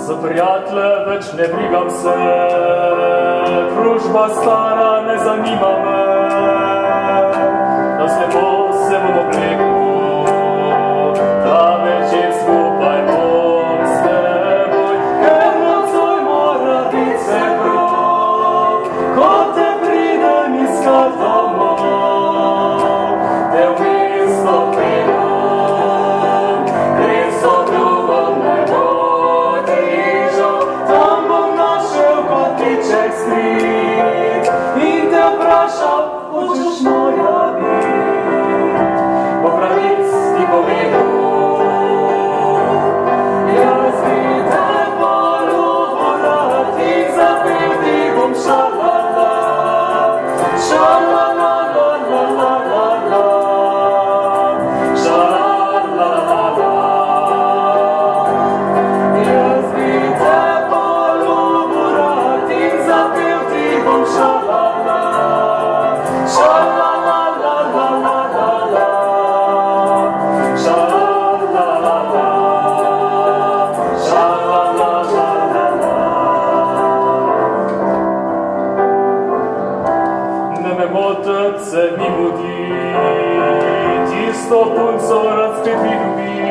Za prijatelje več ne brigam se, družba stara ne zanima me, da slepo se bom oblekl, da večer skupaj bom s teboj, ker nocoj mora biti svetlo, ko te pridem iskat domov, te v mesto pridem, ker so drugom ne bo. In te vprašal, hočeš moja biti, po pravic ti povedal. Jaz bi te poljubil, ti zapel ti bom šalala, šalala, la, la, la, la, la, šalala, la, la. Jaz bi te se mi mudi, tisto punco rad spet vidim.